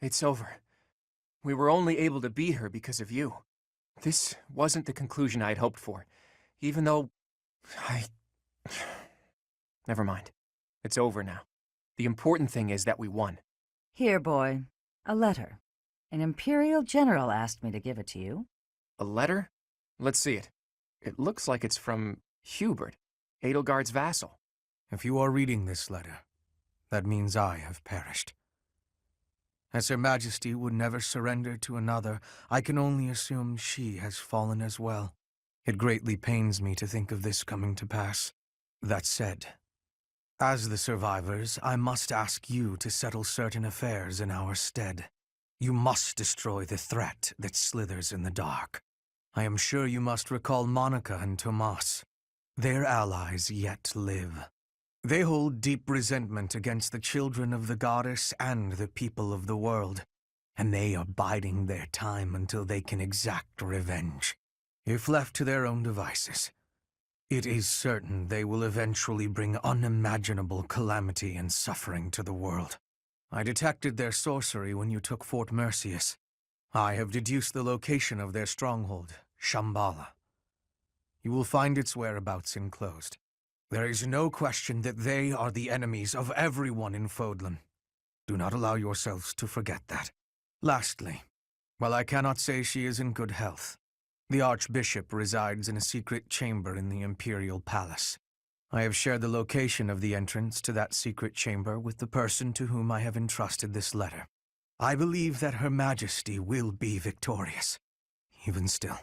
It's over. We were only able to be here because of you. This wasn't the conclusion I had hoped for, even though I... Never mind. It's over now. The important thing is that we won. Here, boy. A letter. An Imperial General asked me to give it to you. A letter? Let's see it. It looks like it's from Hubert, Edelgard's vassal. If you are reading this letter, that means I have perished. As Her Majesty would never surrender to another, I can only assume she has fallen as well. It greatly pains me to think of this coming to pass. That said, as the survivors, I must ask you to settle certain affairs in our stead. You must destroy the threat that slithers in the dark. I am sure you must recall Monica and Tomas. Their allies yet live. They hold deep resentment against the children of the goddess and the people of the world, and they are biding their time until they can exact revenge. If left to their own devices, it is certain they will eventually bring unimaginable calamity and suffering to the world. I detected their sorcery when you took Fort Mercius. I have deduced the location of their stronghold, Shambhala. You will find its whereabouts enclosed. There is no question that they are the enemies of everyone in Fodlan. Do not allow yourselves to forget that. Lastly, while I cannot say she is in good health, the Archbishop resides in a secret chamber in the Imperial Palace. I have shared the location of the entrance to that secret chamber with the person to whom I have entrusted this letter. I believe that Her Majesty will be victorious. Even still,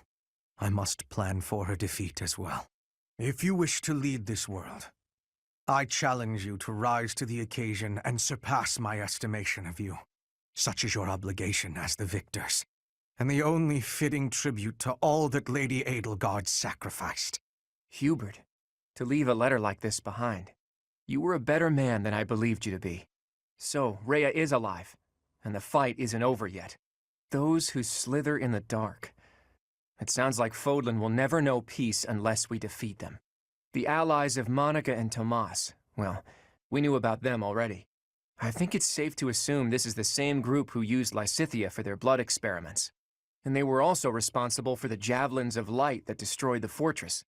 I must plan for her defeat as well. If you wish to lead this world, I challenge you to rise to the occasion and surpass my estimation of you. Such is your obligation as the victors, and the only fitting tribute to all that Lady Edelgard sacrificed. Hubert, to leave a letter like this behind. You were a better man than I believed you to be. So, Rhea is alive, and the fight isn't over yet. Those who slither in the dark. It sounds like Fodlan will never know peace unless we defeat them. The allies of Monica and Tomas, well, we knew about them already. I think it's safe to assume this is the same group who used Lysithea for their blood experiments. And they were also responsible for the javelins of light that destroyed the fortress.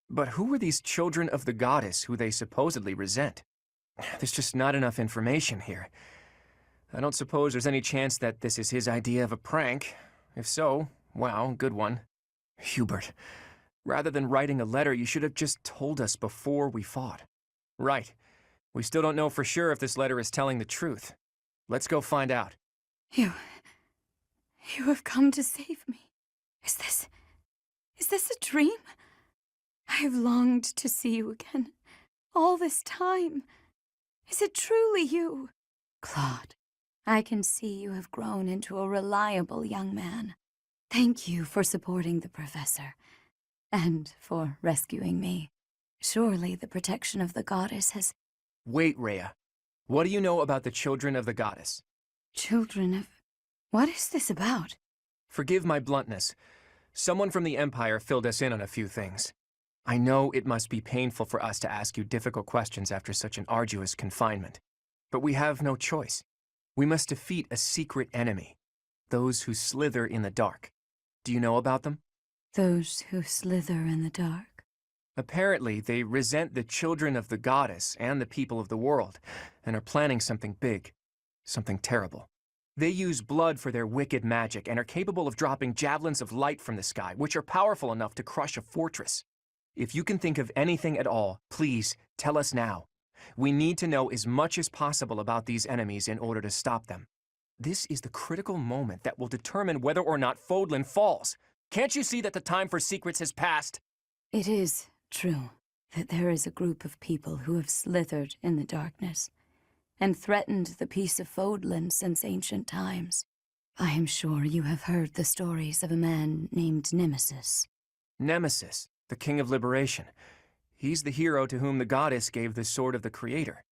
But who were these children of the goddess who they supposedly resent? There's just not enough information here. I don't suppose there's any chance that this is his idea of a prank. If so, wow, good one. Hubert, rather than writing a letter, you should have just told us before we fought. Right. We still don't know for sure if this letter is telling the truth. Let's go find out. You have come to save me. Is this a dream? I have longed to see you again, all this time. Is it truly you? Claude, I can see you have grown into a reliable young man. Thank you for supporting the Professor, and for rescuing me. Surely the protection of the goddess has... Wait, Rhea. What do you know about the children of the goddess? Children of... What is this about? Forgive my bluntness. Someone from the Empire filled us in on a few things. I know it must be painful for us to ask you difficult questions after such an arduous confinement. But we have no choice. We must defeat a secret enemy. Those who slither in the dark. Do you know about them? Those who slither in the dark. Apparently, they resent the children of the goddess and the people of the world, and are planning something big. Something terrible. They use blood for their wicked magic and are capable of dropping javelins of light from the sky, which are powerful enough to crush a fortress. If you can think of anything at all, please tell us now. We need to know as much as possible about these enemies in order to stop them. This is the critical moment that will determine whether or not Fodlan falls. Can't you see that the time for secrets has passed? It is true that there is a group of people who have slithered in the darkness and threatened the peace of Fodlan since ancient times. I am sure you have heard the stories of a man named Nemesis. Nemesis, the King of Liberation. He's the hero to whom the goddess gave the Sword of the Creator.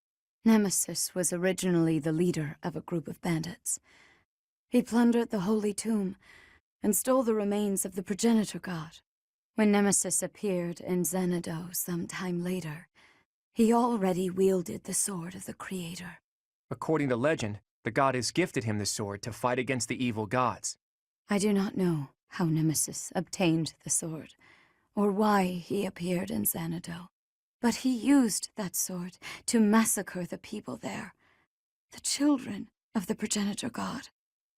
Nemesis was originally the leader of a group of bandits. He plundered the Holy Tomb and stole the remains of the progenitor god. When Nemesis appeared in Xanadu some time later, he already wielded the Sword of the Creator. According to legend, The goddess gifted him the sword to fight against the evil gods. I do not know how Nemesis obtained the sword, or why he appeared in Xanadu. But he used that sword to massacre the people there, the children of the progenitor god.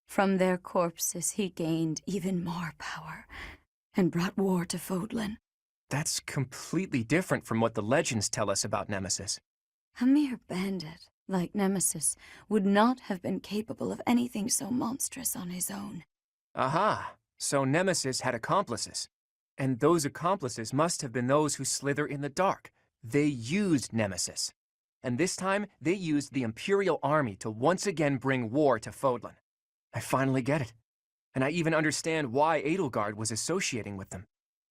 From their corpses he gained even more power, and brought war to Fodlan. That's completely different from what the legends tell us about Nemesis. A mere bandit, like Nemesis, would not have been capable of anything so monstrous on his own. Aha! So Nemesis had accomplices. And those accomplices must have been those who slither in the dark. They used Nemesis. And this time, they used the Imperial Army to once again bring war to Fodlan. I finally get it. And I even understand why Edelgard was associating with them.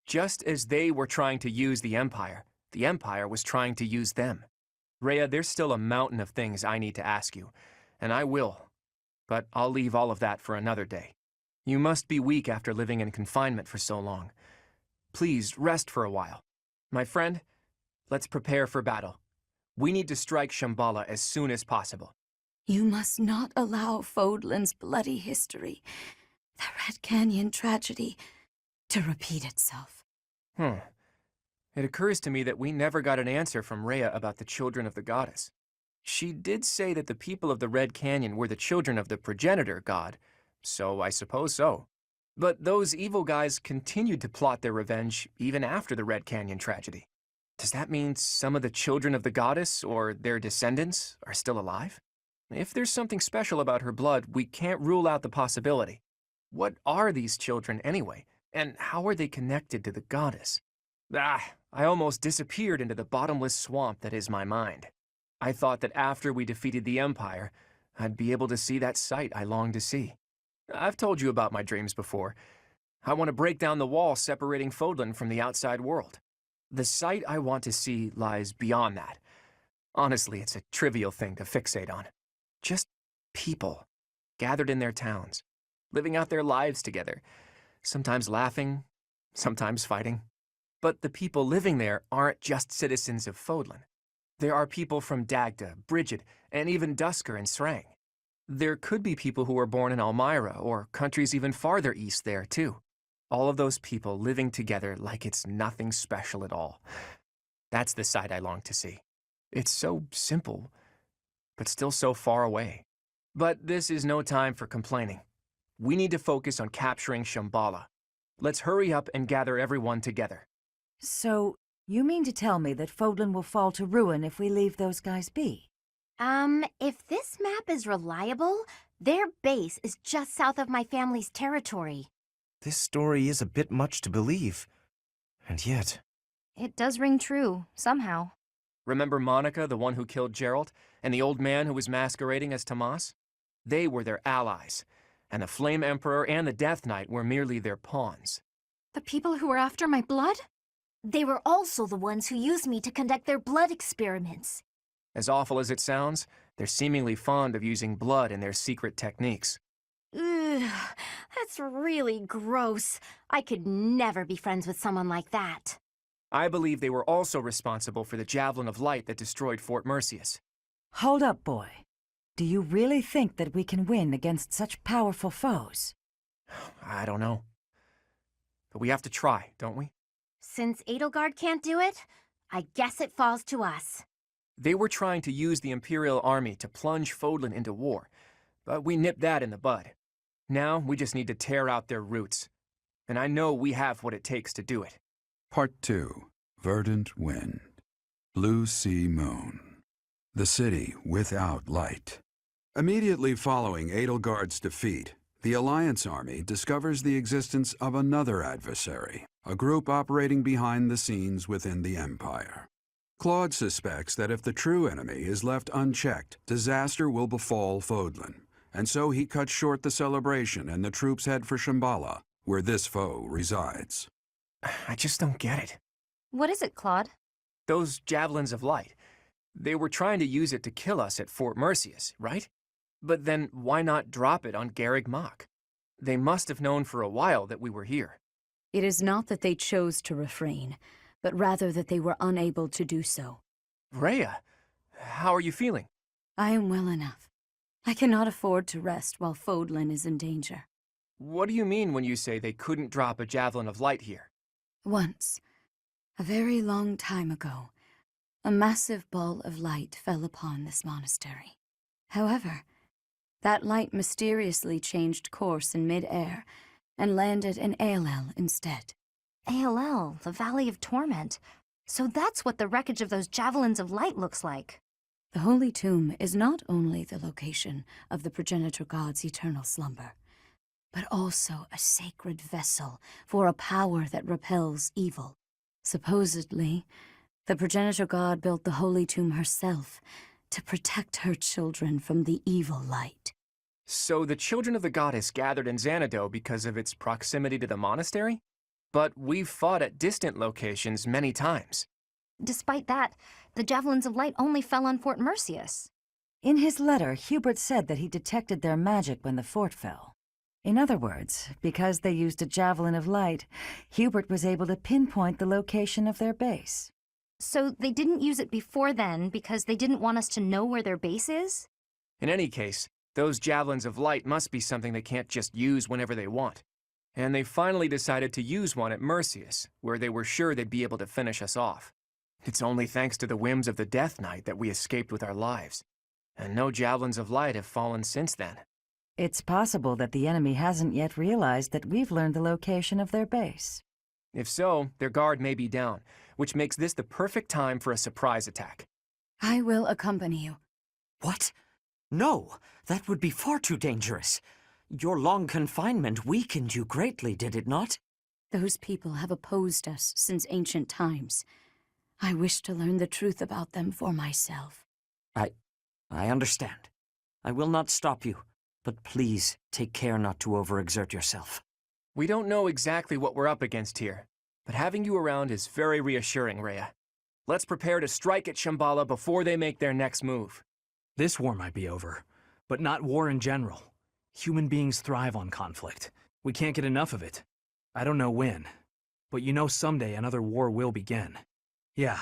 Just as they were trying to use the Empire was trying to use them. Rhea, there's still a mountain of things I need to ask you, and I will. But I'll leave all of that for another day. You must be weak after living in confinement for so long. Please rest for a while. My friend, let's prepare for battle. We need to strike Shambhala as soon as possible. You must not allow Fodlan's bloody history, the Red Canyon tragedy, to repeat itself. It occurs to me that we never got an answer from Rhea about the children of the goddess. She did say that the people of the Red Canyon were the children of the progenitor god, so I suppose so. But those evil guys continued to plot their revenge even after the Red Canyon tragedy. Does that mean some of the children of the goddess, or their descendants, are still alive? If there's something special about her blood, we can't rule out the possibility. What are these children anyway, and how are they connected to the goddess? I almost disappeared into the bottomless swamp that is my mind. I thought that after we defeated the Empire, I'd be able to see that sight I longed to see. I've told you about my dreams before. I want to break down the wall separating Fodlan from the outside world. The sight I want to see lies beyond that. Honestly, it's a trivial thing to fixate on. Just people, gathered in their towns, living out their lives together, sometimes laughing, sometimes fighting. But the people living there aren't just citizens of Fodlan. There are people from Dagda, Brigid, and even Dusker and Srang. There could be people who were born in Almyra, or countries even farther east there, too. All of those people living together like it's nothing special at all. That's the sight I long to see. It's so simple, but still so far away. But this is no time for complaining. We need to focus on capturing Shambhala. Let's hurry up and gather everyone together. So, you mean to tell me that Fodlan will fall to ruin if we leave those guys be? If this map is reliable, their base is just south of my family's territory. This story is a bit much to believe. And yet... It does ring true, somehow. Remember Monica, the one who killed Geralt, and the old man who was masquerading as Tomas? They were their allies, and the Flame Emperor and the Death Knight were merely their pawns. The people who were after my blood? They were also the ones who used me to conduct their blood experiments. As awful as it sounds, they're seemingly fond of using blood in their secret techniques. Ugh, that's really gross. I could never be friends with someone like that. I believe they were also responsible for the Javelin of Light that destroyed Fort Mercius. Hold up, boy. Do you really think that we can win against such powerful foes? I don't know. But we have to try, don't we? Since Edelgard can't do it, I guess it falls to us. They were trying to use the Imperial Army to plunge Fodlan into war, but we nipped that in the bud. Now we just need to tear out their roots. And I know we have what it takes to do it. Part 2. Verdant Wind. Blue Sea Moon. The city without light. Immediately following Edelgard's defeat, the Alliance army discovers the existence of another adversary, a group operating behind the scenes within the Empire. Claude suspects that if the true enemy is left unchecked, disaster will befall Fodlan, and so he cuts short the celebration and the troops head for Shambhala, where this foe resides. I just don't get it. What is it, Claude? Those Javelins of Light. They were trying to use it to kill us at Fort Mercius, right? But then why not drop it on Garreg Mach? They must have known for a while that we were here. It is not that they chose to refrain, but rather that they were unable to do so. Rhea, how are you feeling? I am well enough. I cannot afford to rest while Fodlan is in danger. What do you mean when you say they couldn't drop a javelin of light here? Once, a very long time ago, a massive ball of light fell upon this monastery. However, that light mysteriously changed course in mid-air and landed in Aelel instead. ALL, the Valley of Torment. So that's what the wreckage of those javelins of light looks like. The Holy Tomb is not only the location of the progenitor god's eternal slumber, but also a sacred vessel for a power that repels evil. Supposedly, the progenitor god built the Holy Tomb herself to protect her children from the evil light. So the children of the goddess gathered in Xanadu because of its proximity to the monastery? But we've fought at distant locations many times. Despite that, the javelins of light only fell on Fort Mercius. In his letter, Hubert said that he detected their magic when the fort fell. In other words, because they used a javelin of light, Hubert was able to pinpoint the location of their base. So they didn't use it before then because they didn't want us to know where their base is? In any case, those javelins of light must be something they can't just use whenever they want. And they finally decided to use one at Mercius, where they were sure they'd be able to finish us off. It's only thanks to the whims of the Death Knight that we escaped with our lives. And no javelins of light have fallen since then. It's possible that the enemy hasn't yet realized that we've learned the location of their base. If so, their guard may be down, which makes this the perfect time for a surprise attack. I will accompany you. What? No, that would be far too dangerous. Your long confinement weakened you greatly, did it not? Those people have opposed us since ancient times. I wish to learn the truth about them for myself. I understand. I will not stop you, but please take care not to overexert yourself. We don't know exactly what we're up against here, but having you around is very reassuring, Rhea. Let's prepare to strike at Shambhala before they make their next move. This war might be over, but not war in general. Human beings thrive on conflict. We can't get enough of it. I don't know when, but you know someday another war will begin. Yeah,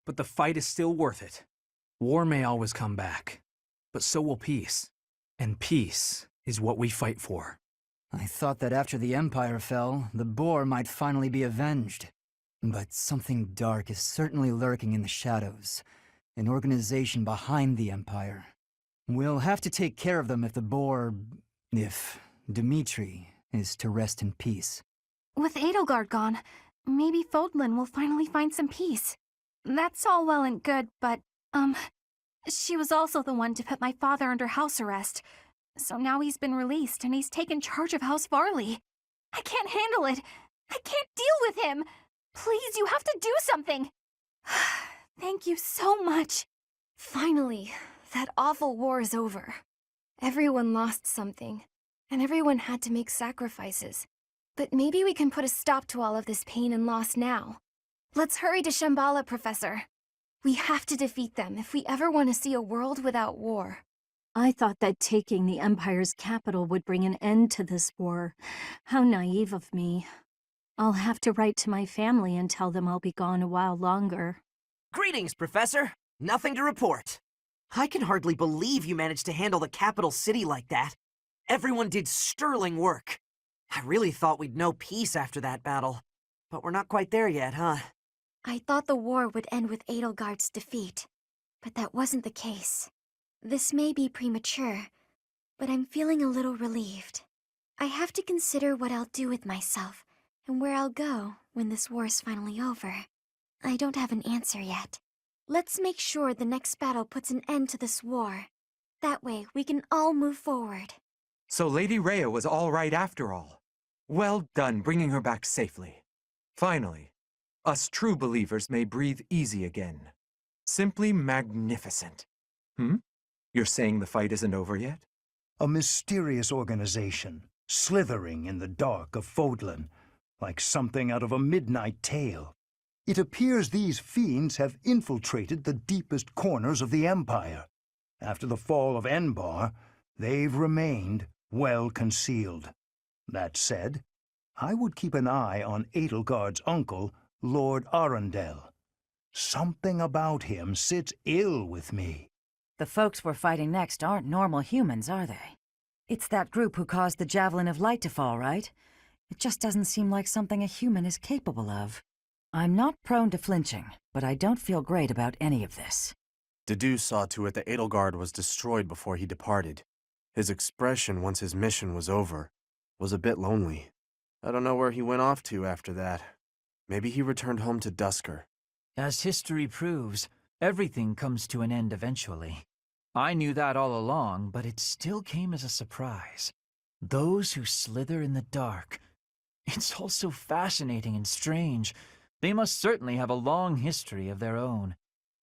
but the fight is still worth it. War may always come back, but so will peace. And peace is what we fight for. I thought that after the Empire fell, the boar might finally be avenged. But something dark is certainly lurking in the shadows. An organization behind the Empire. We'll have to take care of them if Dimitri is to rest in peace. With Edelgard gone, maybe Fodlan will finally find some peace. That's all well and good, but, she was also the one to put my father under house arrest. So now he's been released and he's taken charge of House Varley. I can't handle it. I can't deal with him. Please, you have to do something. Thank you so much. Finally, that awful war is over. Everyone lost something, and everyone had to make sacrifices. But maybe we can put a stop to all of this pain and loss now. Let's hurry to Shambhala, Professor. We have to defeat them if we ever want to see a world without war. I thought that taking the Empire's capital would bring an end to this war. How naive of me. I'll have to write to my family and tell them I'll be gone a while longer. Greetings, Professor. Nothing to report. I can hardly believe you managed to handle the capital city like that. Everyone did sterling work. I really thought we'd know peace after that battle. But we're not quite there yet, huh? I thought the war would end with Edelgard's defeat, but that wasn't the case. This may be premature, but I'm feeling a little relieved. I have to consider what I'll do with myself and where I'll go when this war is finally over. I don't have an answer yet. Let's make sure the next battle puts an end to this war. That way, we can all move forward. So Lady Rhea was all right after all. Well done bringing her back safely. Finally, us true believers may breathe easy again. Simply magnificent. You're saying the fight isn't over yet? A mysterious organization, slithering in the dark of Fodlan, like something out of a midnight tale. It appears these fiends have infiltrated the deepest corners of the Empire. After the fall of Enbar, they've remained well concealed. That said, I would keep an eye on Edelgard's uncle, Lord Arundel. Something about him sits ill with me. The folks we're fighting next aren't normal humans, are they? It's that group who caused the Javelin of Light to fall, right? It just doesn't seem like something a human is capable of. I'm not prone to flinching, but I don't feel great about any of this. Dedu saw to it that Edelgard was destroyed before he departed. His expression once his mission was over was a bit lonely. I don't know where he went off to after that. Maybe he returned home to Dusker. As history proves, everything comes to an end eventually. I knew that all along, but it still came as a surprise. Those who slither in the dark. It's all so fascinating and strange. They must certainly have a long history of their own.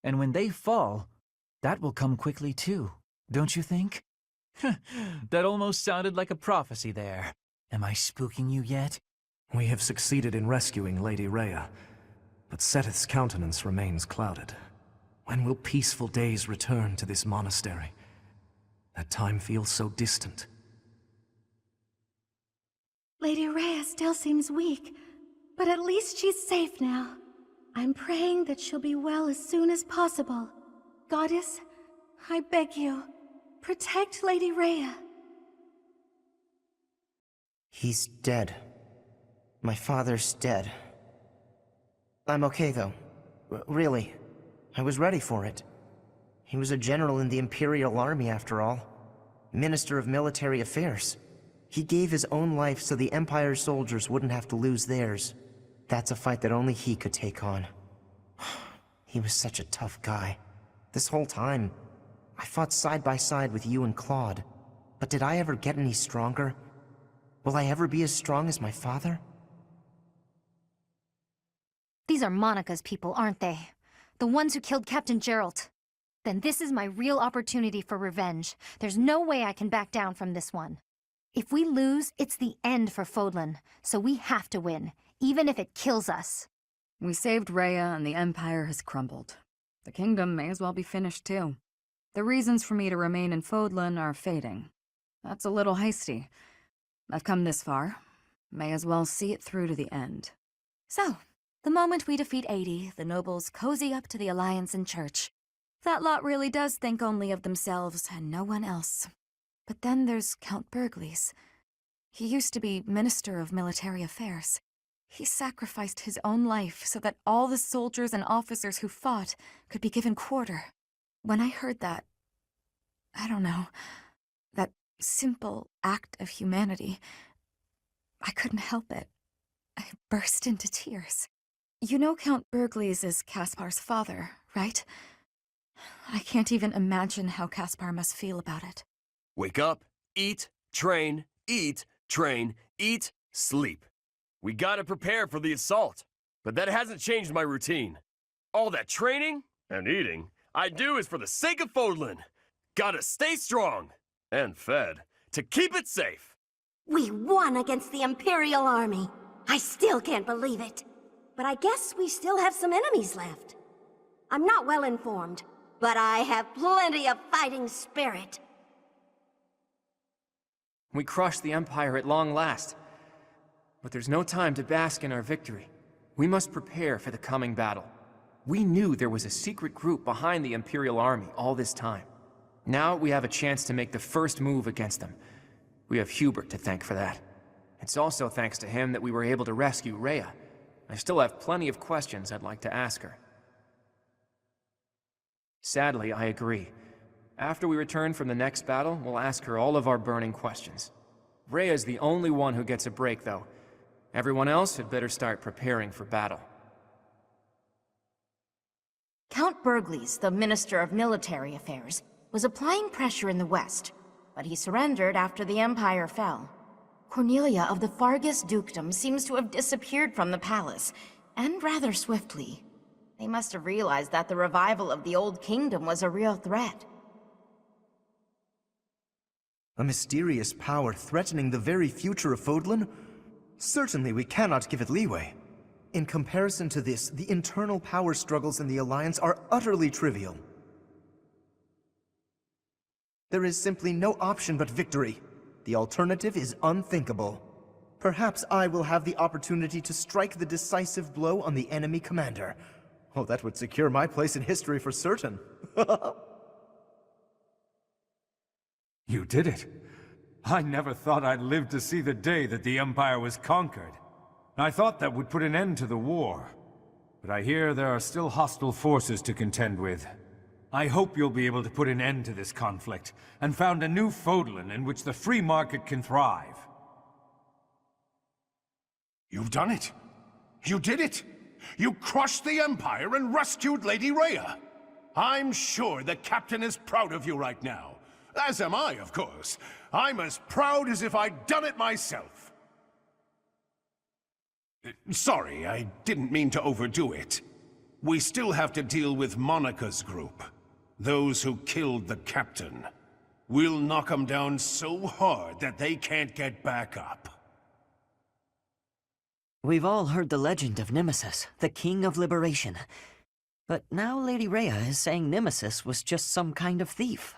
And when they fall, that will come quickly too, don't you think? That almost sounded like a prophecy there. Am I spooking you yet? We have succeeded in rescuing Lady Rhea, but Seteth's countenance remains clouded. When will peaceful days return to this monastery? That time feels so distant. Lady Rhea still seems weak, but at least she's safe now. I'm praying that she'll be well as soon as possible. Goddess, I beg you, protect Lady Rhea. He's dead. My father's dead. I'm okay, though. Really. I was ready for it. He was a general in the Imperial Army, after all. Minister of Military Affairs. He gave his own life so the Empire's soldiers wouldn't have to lose theirs. That's a fight that only he could take on. He was such a tough guy. This whole time, I fought side by side with you and Claude. But did I ever get any stronger? Will I ever be as strong as my father? These are Monica's people, aren't they? The ones who killed Captain Geralt. Then this is my real opportunity for revenge. There's no way I can back down from this one. If we lose, it's the end for Fodlan, so we have to win, even if it kills us. We saved Rhea and the Empire has crumbled. The kingdom may as well be finished too. The reasons for me to remain in Fodlan are fading. That's a little hasty. I've come this far. May as well see it through to the end. So, the moment we defeat 80, the nobles cozy up to the Alliance and Church. That lot really does think only of themselves and no one else. But then there's Count Burgleys. He used to be Minister of Military Affairs. He sacrificed his own life so that all the soldiers and officers who fought could be given quarter. When I heard that, I don't know, that simple act of humanity, I couldn't help it. I burst into tears. You know Count Burgleys is Caspar's father, right? I can't even imagine how Caspar must feel about it. Wake up, eat, train, eat, sleep. We gotta prepare for the assault, but that hasn't changed my routine. All that training and eating I do is for the sake of Fodlan. Gotta stay strong and fed to keep it safe. We won against the Imperial Army. I still can't believe it. But I guess we still have some enemies left. I'm not well informed, but I have plenty of fighting spirit. We crushed the Empire at long last. But there's no time to bask in our victory. We must prepare for the coming battle. We knew there was a secret group behind the Imperial Army all this time. Now we have a chance to make the first move against them. We have Hubert to thank for that. It's also thanks to him that we were able to rescue Rhea. I still have plenty of questions I'd like to ask her. Sadly, I agree. After we return from the next battle, we'll ask her all of our burning questions. Rhea's the only one who gets a break, though. Everyone else had better start preparing for battle. Count Burgleys, the Minister of Military Affairs, was applying pressure in the west, but he surrendered after the Empire fell. Cornelia of the Fargus Dukedom seems to have disappeared from the palace, and rather swiftly. They must have realized that the revival of the Old Kingdom was a real threat. A mysterious power threatening the very future of Fodlan? Certainly we cannot give it leeway. In comparison to this, the internal power struggles in the Alliance are utterly trivial. There is simply no option but victory. The alternative is unthinkable. Perhaps I will have the opportunity to strike the decisive blow on the enemy commander. Oh, that would secure my place in history for certain. You did it. I never thought I'd live to see the day that the Empire was conquered. I thought that would put an end to the war. But I hear there are still hostile forces to contend with. I hope you'll be able to put an end to this conflict, and found a new Fodlan in which the free market can thrive. You've done it. You did it. You crushed the Empire and rescued Lady Rhea. I'm sure the Captain is proud of you right now. As am I, of course. I'm as proud as if I'd done it myself. Sorry, I didn't mean to overdo it. We still have to deal with Monica's group. Those who killed the Captain. We'll knock them down so hard that they can't get back up. We've all heard the legend of Nemesis, the King of Liberation. But now Lady Rhea is saying Nemesis was just some kind of thief.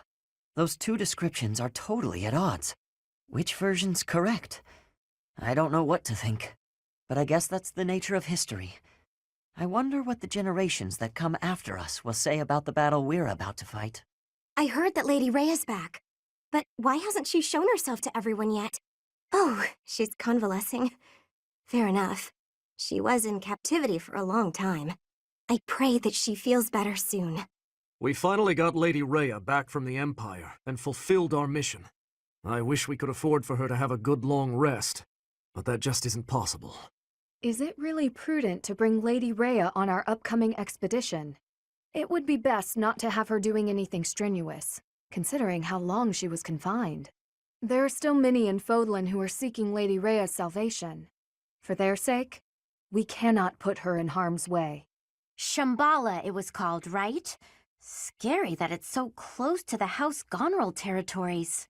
Those two descriptions are totally at odds. Which version's correct? I don't know what to think. But I guess that's the nature of history. I wonder what the generations that come after us will say about the battle we're about to fight. I heard that Lady Rhea's back. But why hasn't she shown herself to everyone yet? Oh, she's convalescing. Fair enough. She was in captivity for a long time. I pray that she feels better soon. We finally got Lady Rhea back from the Empire and fulfilled our mission. I wish we could afford for her to have a good long rest, but that just isn't possible. Is it really prudent to bring Lady Rhea on our upcoming expedition? It would be best not to have her doing anything strenuous, considering how long she was confined. There are still many in Fodlan who are seeking Lady Rhea's salvation. For their sake, we cannot put her in harm's way. Shambhala, it was called, right? Scary that it's so close to the House Goneril territories.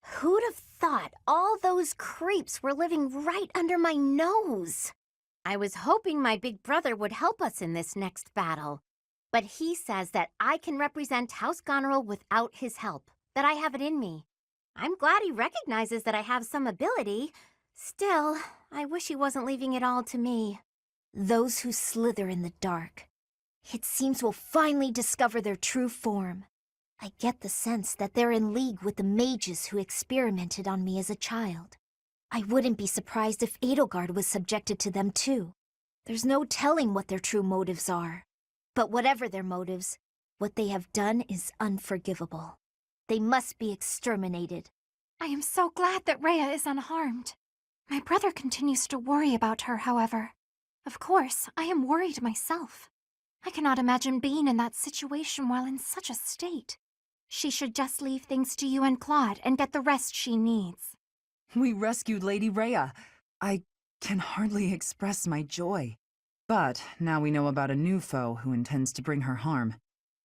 Who'd have thought all those creeps were living right under my nose? I was hoping my big brother would help us in this next battle. But he says that I can represent House Goneril without his help, that I have it in me. I'm glad he recognizes that I have some ability. Still, I wish he wasn't leaving it all to me. Those who slither in the dark. It seems we'll finally discover their true form. I get the sense that they're in league with the mages who experimented on me as a child. I wouldn't be surprised if Edelgard was subjected to them too. There's no telling what their true motives are. But whatever their motives, what they have done is unforgivable. They must be exterminated. I am so glad that Rhea is unharmed. My brother continues to worry about her, however. Of course, I am worried myself. I cannot imagine being in that situation while in such a state. She should just leave things to you and Claude and get the rest she needs. We rescued Lady Rhea. I can hardly express my joy. But now we know about a new foe who intends to bring her harm.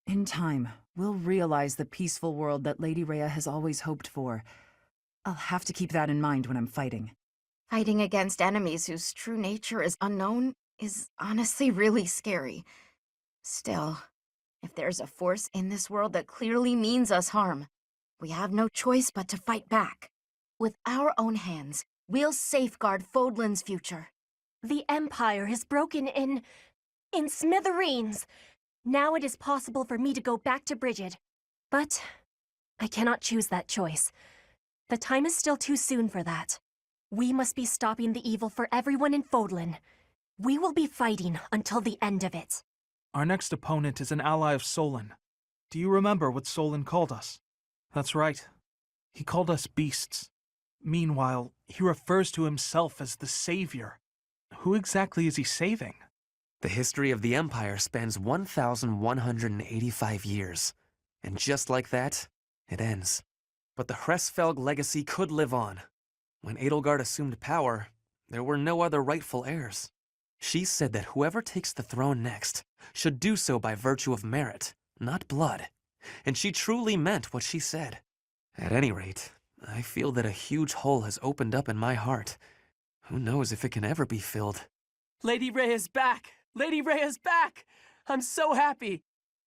In time, we'll realize the peaceful world that Lady Rhea has always hoped for. I'll have to keep that in mind when I'm fighting. Fighting against enemies whose true nature is unknown is honestly really scary. Still, if there's a force in this world that clearly means us harm, we have no choice but to fight back. With our own hands, we'll safeguard Fodlan's future. The Empire is broken in smithereens. Now it is possible for me to go back to Brigid. But I cannot choose that choice. The time is still too soon for that. We must be stopping the evil for everyone in Fodlan. We will be fighting until the end of it. Our next opponent is an ally of Solon. Do you remember what Solon called us? That's right. He called us beasts. Meanwhile, he refers to himself as the Savior. Who exactly is he saving? The history of the Empire spans 1,185 years. And just like that, it ends. But the Hresfelg legacy could live on. When Edelgard assumed power, there were no other rightful heirs. She said that whoever takes the throne next should do so by virtue of merit, not blood. And she truly meant what she said. At any rate, I feel that a huge hole has opened up in my heart. Who knows if it can ever be filled. Lady Rhea's back! Lady Rhea's back! I'm so happy!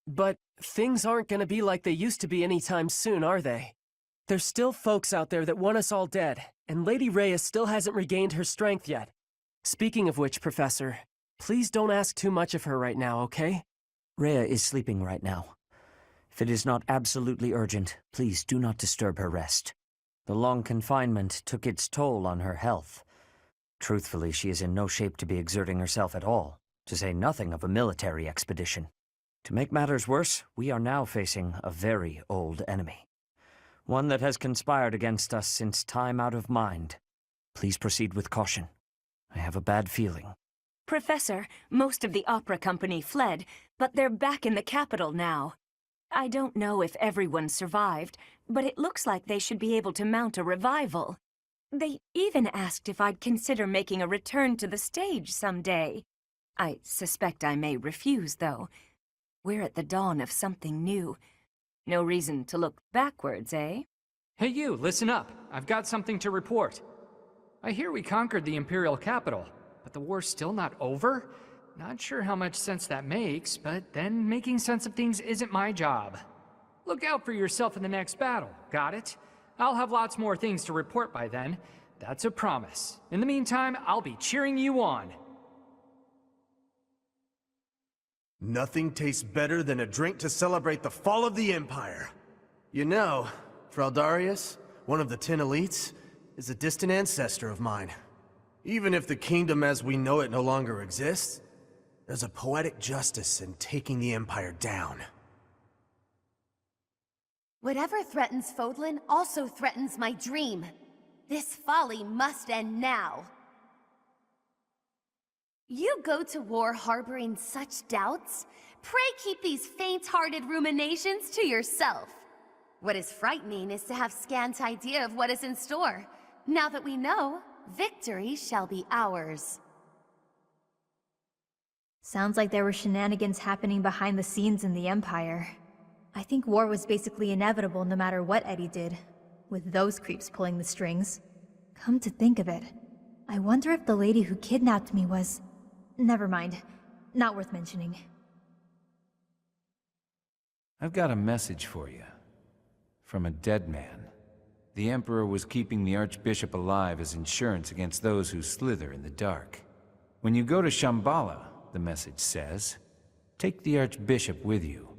But things aren't gonna be like they used to be anytime soon, are they? There's still folks out there that want us all dead, and Lady Rhea still hasn't regained her strength yet. Speaking of which, Professor, please don't ask too much of her right now, okay? Rhea is sleeping right now. If it is not absolutely urgent, please do not disturb her rest. The long confinement took its toll on her health. Truthfully, she is in no shape to be exerting herself at all, to say nothing of a military expedition. To make matters worse, we are now facing a very old enemy. One that has conspired against us since time out of mind. Please proceed with caution. I have a bad feeling. Professor, most of the opera company fled, but they're back in the capital now. I don't know if everyone survived, but it looks like they should be able to mount a revival. They even asked if I'd consider making a return to the stage someday. I suspect I may refuse, though. We're at the dawn of something new. No reason to look backwards, eh? Hey you, listen up. I've got something to report. I hear we conquered the Imperial capital, but the war's still not over? Not sure how much sense that makes, but then making sense of things isn't my job. Look out for yourself in the next battle, got it? I'll have lots more things to report by then. That's a promise. In the meantime, I'll be cheering you on. Nothing tastes better than a drink to celebrate the fall of the Empire. You know, Fraldarius, one of the 10 elites, is a distant ancestor of mine. Even if the kingdom as we know it no longer exists, there's a poetic justice in taking the Empire down. Whatever threatens Fodlan also threatens my dream. This folly must end now. You go to war harboring such doubts? Pray keep these faint-hearted ruminations to yourself. What is frightening is to have scant idea of what is in store. Now that we know, victory shall be ours. Sounds like there were shenanigans happening behind the scenes in the Empire. I think war was basically inevitable no matter what Eddie did, with those creeps pulling the strings. Come to think of it, I wonder if the lady who kidnapped me was... Never mind. Not worth mentioning. I've got a message for you. From a dead man. The Emperor was keeping the Archbishop alive as insurance against those who slither in the dark. When you go to Shambhala, the message says, take the Archbishop with you.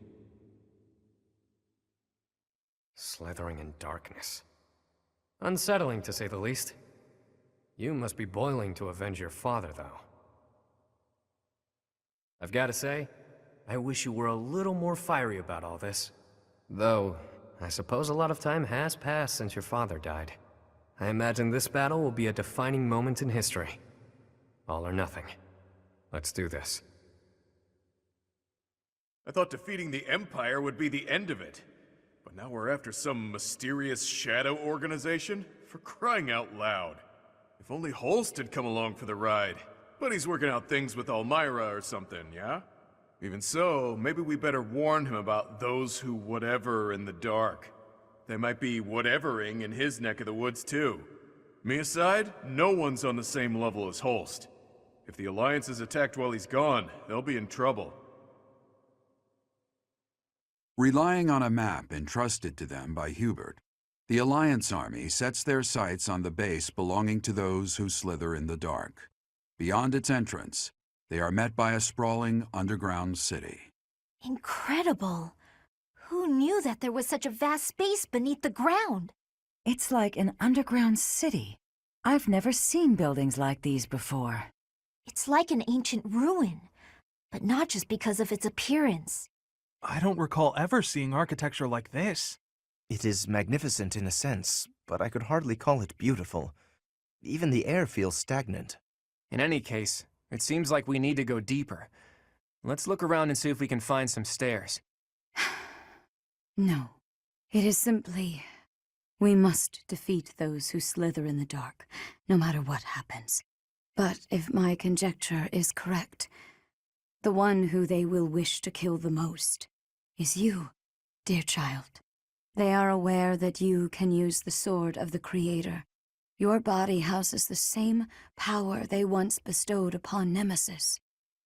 Slithering in darkness. Unsettling, to say the least. You must be boiling to avenge your father, though. I've got to say, I wish you were a little more fiery about all this. Though, I suppose a lot of time has passed since your father died. I imagine this battle will be a defining moment in history. All or nothing. Let's do this. I thought defeating the Empire would be the end of it. But now we're after some mysterious shadow organization? For crying out loud. If only Holst had come along for the ride. But he's working out things with Elmira or something, yeah? Even so, maybe we better warn him about those who whatever in the dark. They might be whatevering in his neck of the woods too. Me aside, no one's on the same level as Holst. If the Alliance is attacked while he's gone, they'll be in trouble. Relying on a map entrusted to them by Hubert, the Alliance army sets their sights on the base belonging to those who slither in the dark. Beyond its entrance, they are met by a sprawling underground city. Incredible! Who knew that there was such a vast space beneath the ground? It's like an underground city. I've never seen buildings like these before. It's like an ancient ruin, but not just because of its appearance. I don't recall ever seeing architecture like this. It is magnificent in a sense, but I could hardly call it beautiful. Even the air feels stagnant. In any case, it seems like we need to go deeper. Let's look around and see if we can find some stairs. No. It is simply... We must defeat those who slither in the dark, no matter what happens. But if my conjecture is correct, the one who they will wish to kill the most is you, dear child. They are aware that you can use the sword of the Creator. Your body houses the same power they once bestowed upon Nemesis.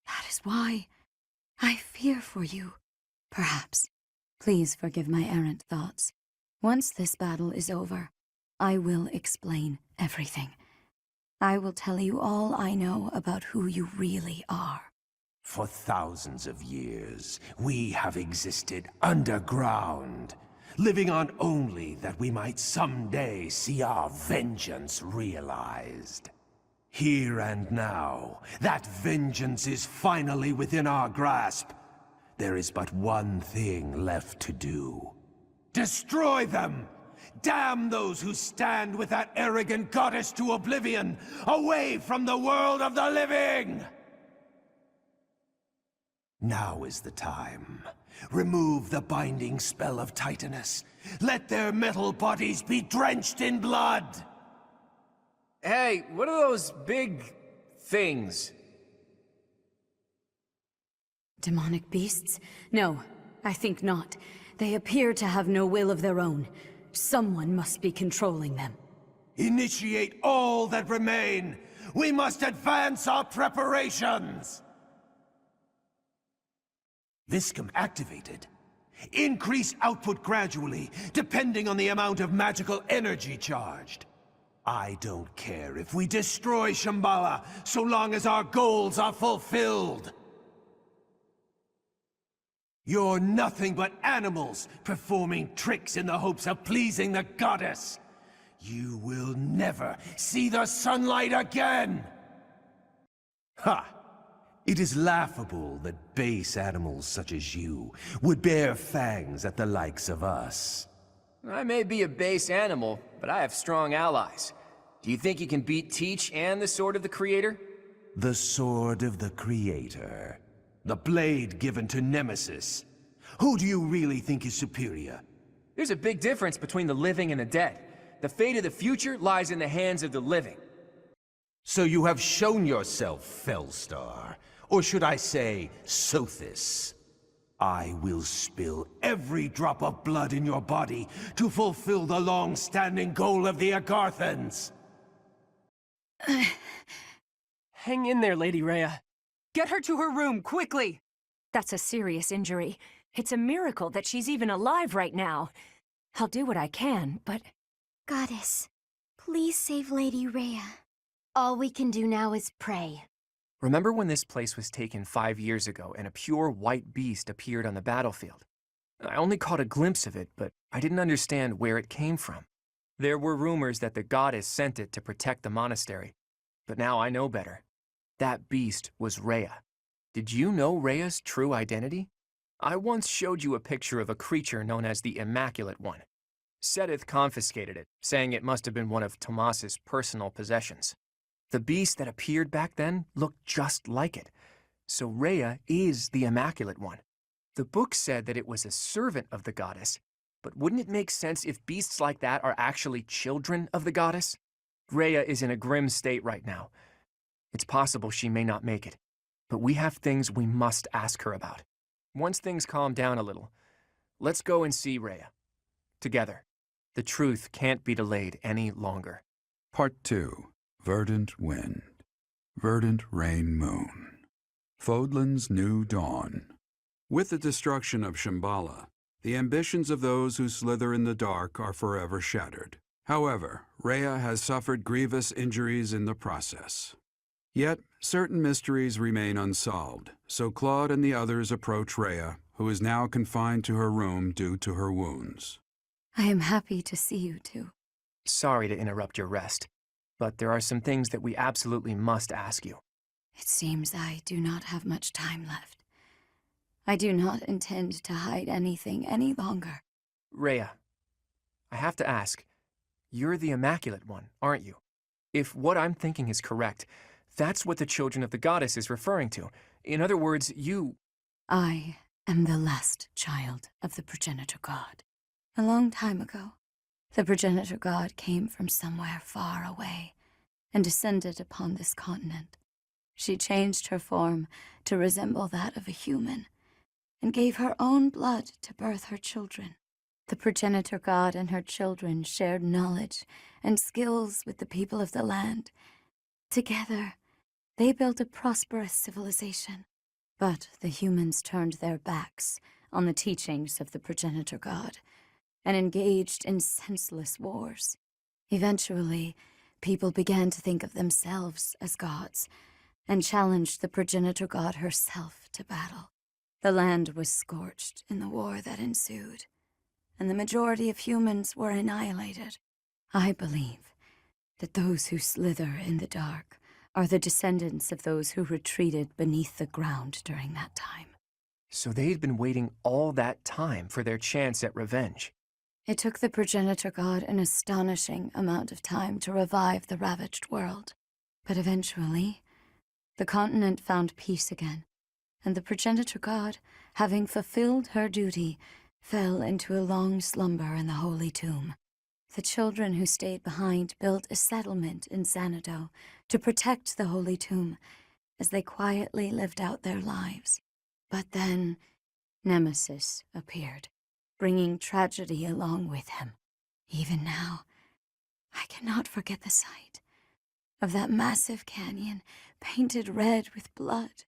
That is why I fear for you. Perhaps. Please forgive my errant thoughts. Once this battle is over, I will explain everything. I will tell you all I know about who you really are. For thousands of years, we have existed underground, living on only that we might someday see our vengeance realized. Here and now, that vengeance is finally within our grasp. There is but one thing left to do. Destroy them! Damn those who stand with that arrogant goddess to oblivion, away from the world of the living! Now is the time. Remove the binding spell of Titanus. Let their metal bodies be drenched in blood! Hey, what are those big things? Demonic beasts? No, I think not. They appear to have no will of their own. Someone must be controlling them. Initiate all that remain! We must advance our preparations! Viscum activated. Increase output gradually, depending on the amount of magical energy charged. I don't care if we destroy Shambhala, so long as our goals are fulfilled. You're nothing but animals, performing tricks in the hopes of pleasing the goddess. You will never see the sunlight again! Ha! It is laughable that base animals such as you would bear fangs at the likes of us. I may be a base animal, but I have strong allies. Do you think you can beat Teach and the Sword of the Creator? The Sword of the Creator. The blade given to Nemesis. Who do you really think is superior? There's a big difference between the living and the dead. The fate of the future lies in the hands of the living. So you have shown yourself, Fellstar. Or should I say, Sothis. I will spill every drop of blood in your body to fulfill the long-standing goal of the Agarthans. Hang in there, Lady Rhea. Get her to her room, quickly! That's a serious injury. It's a miracle that she's even alive right now. I'll do what I can, but... Goddess, please save Lady Rhea. All we can do now is pray. Remember when this place was taken 5 years ago and a pure white beast appeared on the battlefield? I only caught a glimpse of it, but I didn't understand where it came from. There were rumors that the goddess sent it to protect the monastery, but now I know better. That beast was Rhea. Did you know Rhea's true identity? I once showed you a picture of a creature known as the Immaculate One. Sedith confiscated it, saying it must have been one of Tomas's personal possessions. The beast that appeared back then looked just like it. So Rhea is the Immaculate One. The book said that it was a servant of the goddess, but wouldn't it make sense if beasts like that are actually children of the goddess? Rhea is in a grim state right now. It's possible she may not make it, but we have things we must ask her about. Once things calm down a little, let's go and see Rhea. Together. The truth can't be delayed any longer. Part 2. Verdant Wind. Verdant Rain Moon. Fodlan's New Dawn. With the destruction of Shambhala, the ambitions of those who slither in the dark are forever shattered. However, Rhea has suffered grievous injuries in the process. Yet, certain mysteries remain unsolved, so Claude and the others approach Rhea, who is now confined to her room due to her wounds. I am happy to see you two. Sorry to interrupt your rest, but there are some things that we absolutely must ask you. It seems I do not have much time left. I do not intend to hide anything any longer. Rhea, I have to ask, you're the Immaculate One, aren't you? If what I'm thinking is correct, that's what the Children of the Goddess is referring to. In other words, you... I am the last child of the progenitor god. A long time ago, the progenitor god came from somewhere far away and descended upon this continent. She changed her form to resemble that of a human and gave her own blood to birth her children. The progenitor god and her children shared knowledge and skills with the people of the land. Together, they built a prosperous civilization. But the humans turned their backs on the teachings of the progenitor god and engaged in senseless wars. Eventually, people began to think of themselves as gods, and challenged the progenitor god herself to battle. The land was scorched in the war that ensued, and the majority of humans were annihilated. I believe that those who slither in the dark are the descendants of those who retreated beneath the ground during that time. So they'd been waiting all that time for their chance at revenge. It took the progenitor god an astonishing amount of time to revive the ravaged world. But eventually, the continent found peace again, and the progenitor god, having fulfilled her duty, fell into a long slumber in the holy tomb. The children who stayed behind built a settlement in Xanadu to protect the holy tomb as they quietly lived out their lives. But then, Nemesis appeared, bringing tragedy along with him. Even now, I cannot forget the sight of that massive canyon painted red with blood.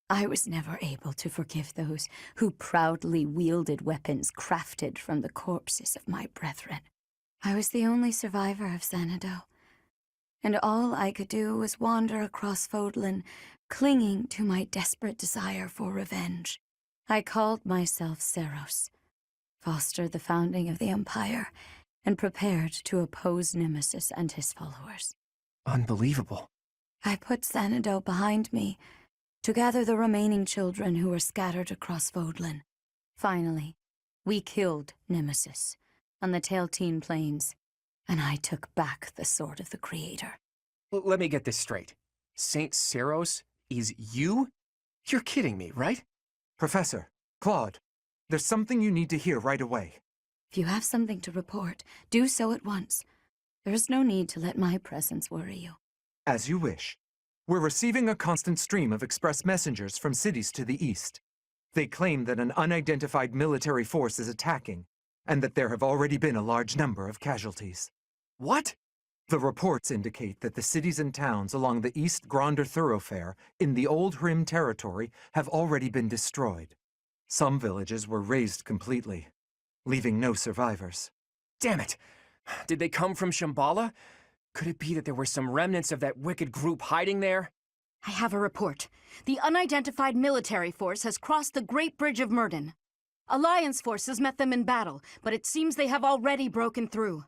I was never able to forgive those who proudly wielded weapons crafted from the corpses of my brethren. I was the only survivor of Xanadu, and all I could do was wander across Fodlan, clinging to my desperate desire for revenge. I called myself Seros, fostered the founding of the Empire, and prepared to oppose Nemesis and his followers. Unbelievable. I put Xanadu behind me to gather the remaining children who were scattered across Fodlan. Finally, we killed Nemesis on the Tailteen Plains, and I took back the Sword of the Creator. Let me get this straight. Saint Seros is you? You're kidding me, right? Professor, Claude, there's something you need to hear right away. If you have something to report, do so at once. There is no need to let my presence worry you. As you wish. We're receiving a constant stream of express messengers from cities to the east. They claim that an unidentified military force is attacking, and that there have already been a large number of casualties. What? The reports indicate that the cities and towns along the East Gronder thoroughfare in the Old Rim territory have already been destroyed. Some villages were razed completely, leaving no survivors. Damn it! Did they come from Shambhala? Could it be that there were some remnants of that wicked group hiding there? I have a report. The unidentified military force has crossed the Great Bridge of Murden. Alliance forces met them in battle, but it seems they have already broken through.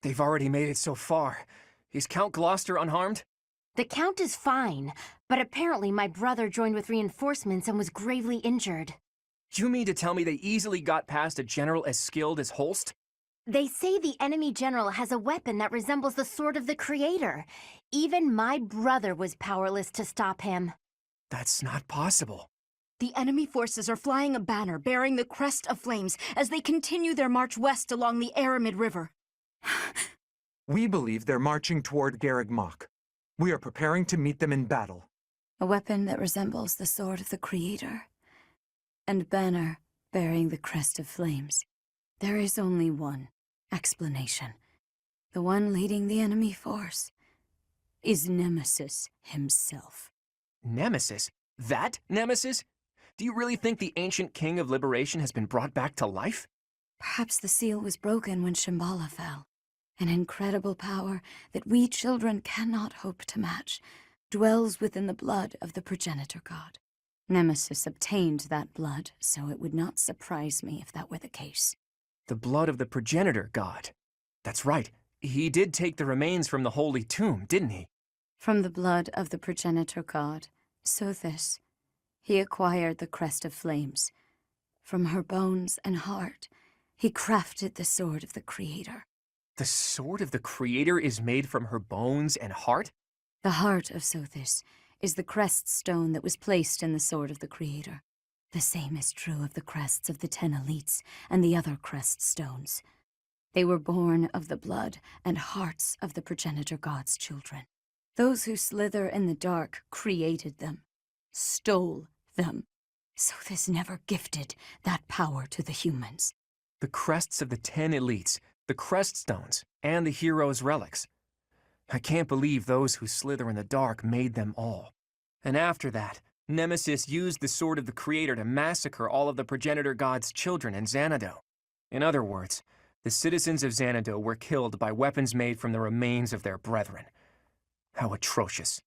They've already made it so far. Is Count Gloucester unharmed? The Count is fine, but apparently my brother joined with reinforcements and was gravely injured. You mean to tell me they easily got past a general as skilled as Holst? They say the enemy general has a weapon that resembles the Sword of the Creator. Even my brother was powerless to stop him. That's not possible. The enemy forces are flying a banner bearing the crest of flames as they continue their march west along the Aramid River. We believe they're marching toward Garreg Mach. We are preparing to meet them in battle. A weapon that resembles the Sword of the Creator, and banner bearing the crest of flames. There is only one explanation. The one leading the enemy force is Nemesis himself. Nemesis? That Nemesis? Do you really think the ancient king of liberation has been brought back to life? Perhaps the seal was broken when Shambhala fell. An incredible power that we children cannot hope to match dwells within the blood of the progenitor god. Nemesis obtained that blood, so it would not surprise me if that were the case. The blood of the progenitor god. That's right. He did take the remains from the holy tomb, didn't he? From the blood of the progenitor god, Sothis, he acquired the crest of flames. From her bones and heart, he crafted the Sword of the Creator. The Sword of the Creator is made from her bones and heart? The heart of Sothis is the crest stone that was placed in the Sword of the Creator. The same is true of the crests of the 10 elites and the other crest stones. They were born of the blood and hearts of the progenitor god's children. Those who slither in the dark created them, stole them. Sothis never gifted that power to the humans. The crests of the 10 elites, the crest stones, and the heroes' relics. I can't believe those who slither in the dark made them all. And after that, Nemesis used the Sword of the Creator to massacre all of the progenitor god's children in Xanadu. In other words, the citizens of Xanadu were killed by weapons made from the remains of their brethren. How atrocious.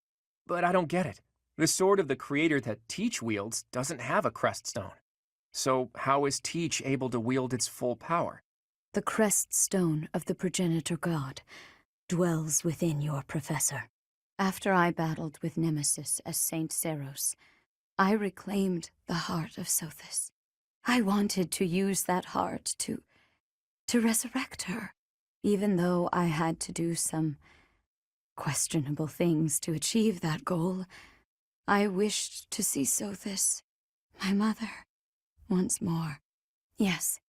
But I don't get it. The sword of the creator that Teach wields doesn't have a crest stone. So how is Teach able to wield its full power? The crest stone of the progenitor god dwells within your professor. After I battled with Nemesis as Saint Seros, I reclaimed the heart of Sothis. I wanted to use that heart to resurrect her, even though I had to do some questionable things to achieve that goal. I wished to see Sothis, my mother, once more. Yes,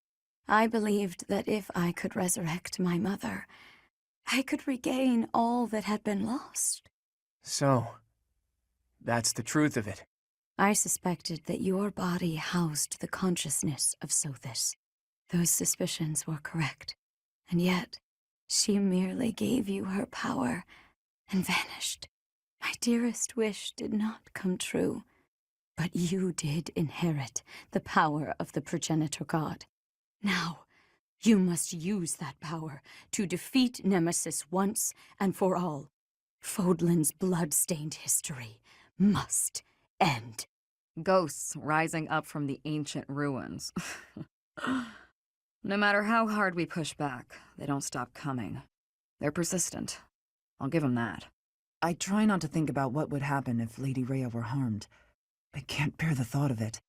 I believed that if I could resurrect my mother, I could regain all that had been lost. So, that's the truth of it. I suspected that your body housed the consciousness of Sothis. Those suspicions were correct. And yet, she merely gave you her power and vanished. My dearest wish did not come true. But you did inherit the power of the progenitor god. Now, you must use that power to defeat Nemesis once and for all. Fodlan's blood-stained history must end. Ghosts rising up from the ancient ruins. No matter how hard we push back, they don't stop coming. They're persistent. I'll give them that. I try not to think about what would happen if Lady Rhea were harmed. I can't bear the thought of it.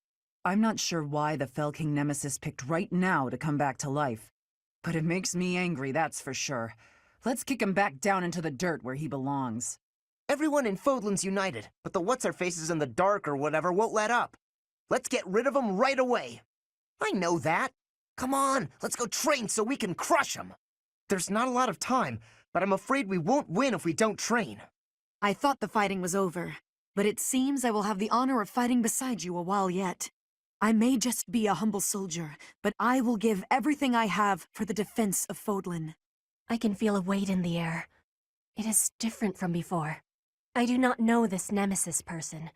I'm not sure why the Fell King Nemesis picked right now to come back to life. But it makes me angry, that's for sure. Let's kick him back down into the dirt where he belongs. Everyone in Fodlan's united, but the What's-Her-Faces in the dark or whatever won't let up. Let's get rid of them right away. I know that. Come on, let's go train so we can crush them. There's not a lot of time, but I'm afraid we won't win if we don't train. I thought the fighting was over, but it seems I will have the honor of fighting beside you a while yet. I may just be a humble soldier, but I will give everything I have for the defense of Fodlan. I can feel a weight in the air. It is different from before. I do not know this Nemesis person,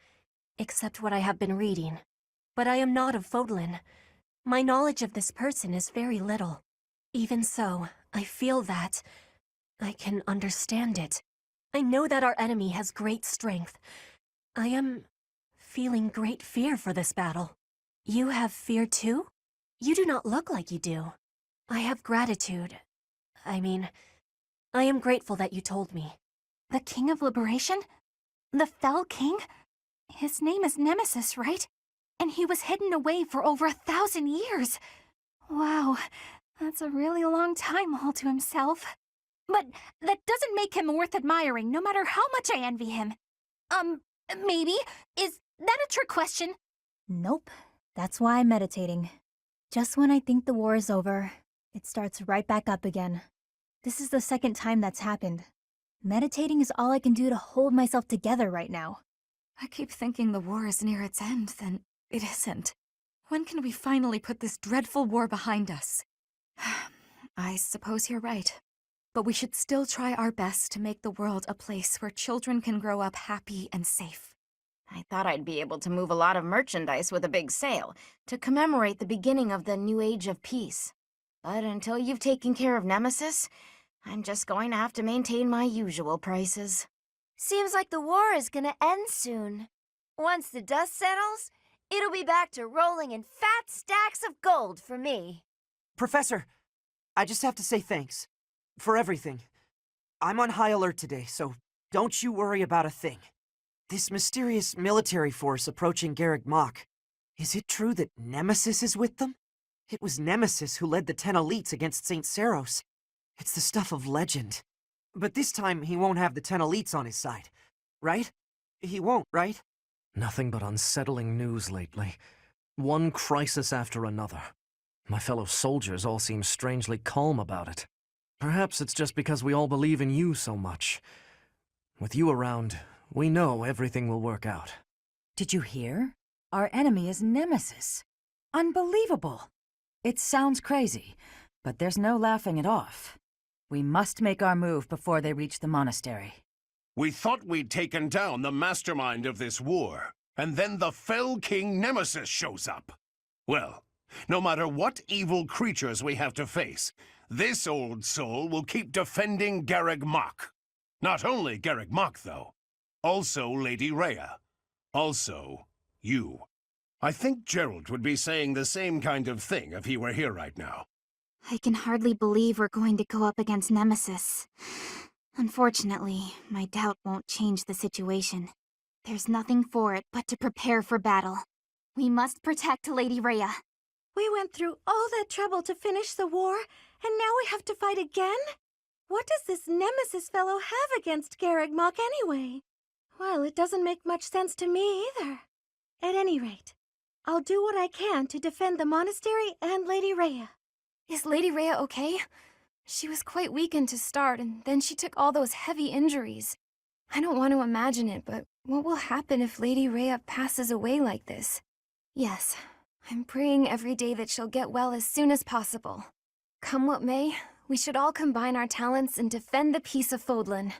except what I have been reading. But I am not of Fodlan. My knowledge of this person is very little. Even so, I feel that I can understand it. I know that our enemy has great strength. I am feeling great fear for this battle. You have fear too? You do not look like you do. I have gratitude. I am grateful that you told me. The King of Liberation? The Fell King? His name is Nemesis, right? And he was hidden away for over 1,000 years. Wow, that's a really long time all to himself. But that doesn't make him worth admiring, no matter how much I envy him. Maybe? Is that a trick question? Nope. That's why I'm meditating. Just when I think the war is over, it starts right back up again. This is the second time that's happened. Meditating is all I can do to hold myself together right now. I keep thinking the war is near its end, then it isn't. When can we finally put this dreadful war behind us? I suppose you're right. But we should still try our best to make the world a place where children can grow up happy and safe. I thought I'd be able to move a lot of merchandise with a big sale to commemorate the beginning of the new age of peace. But until you've taken care of Nemesis, I'm just going to have to maintain my usual prices. Seems like the war is gonna end soon. Once the dust settles, it'll be back to rolling in fat stacks of gold for me. Professor, I just have to say thanks. For everything. I'm on high alert today, so don't you worry about a thing. This mysterious military force approaching Garreg Mach. Is it true that Nemesis is with them? It was Nemesis who led the 10 elites against Saint Seros. It's the stuff of legend. But this time he won't have the 10 elites on his side. Right? He won't, right? Nothing but unsettling news lately. One crisis after another. My fellow soldiers all seem strangely calm about it. Perhaps it's just because we all believe in you so much. With you around, we know everything will work out. Did you hear? Our enemy is Nemesis. Unbelievable. It sounds crazy, but there's no laughing it off. We must make our move before they reach the monastery. We thought we'd taken down the mastermind of this war, and then the Fell King Nemesis shows up. Well, no matter what evil creatures we have to face, this old soul will keep defending Garreg Mach. Not only Garreg Mach, though. Also Lady Rhea. Also, you. I think Gerald would be saying the same kind of thing if he were here right now. I can hardly believe we're going to go up against Nemesis. Unfortunately, my doubt won't change the situation. There's nothing for it but to prepare for battle. We must protect Lady Rhea. We went through all that trouble to finish the war, and now we have to fight again? What does this Nemesis fellow have against Garreg-Mach anyway? Well, it doesn't make much sense to me either. At any rate, I'll do what I can to defend the monastery and Lady Rhea. Is Lady Rhea okay? She was quite weakened to start, and then she took all those heavy injuries. I don't want to imagine it, but what will happen if Lady Rhea passes away like this? Yes, I'm praying every day that she'll get well as soon as possible. Come what may, we should all combine our talents and defend the peace of Fodlan.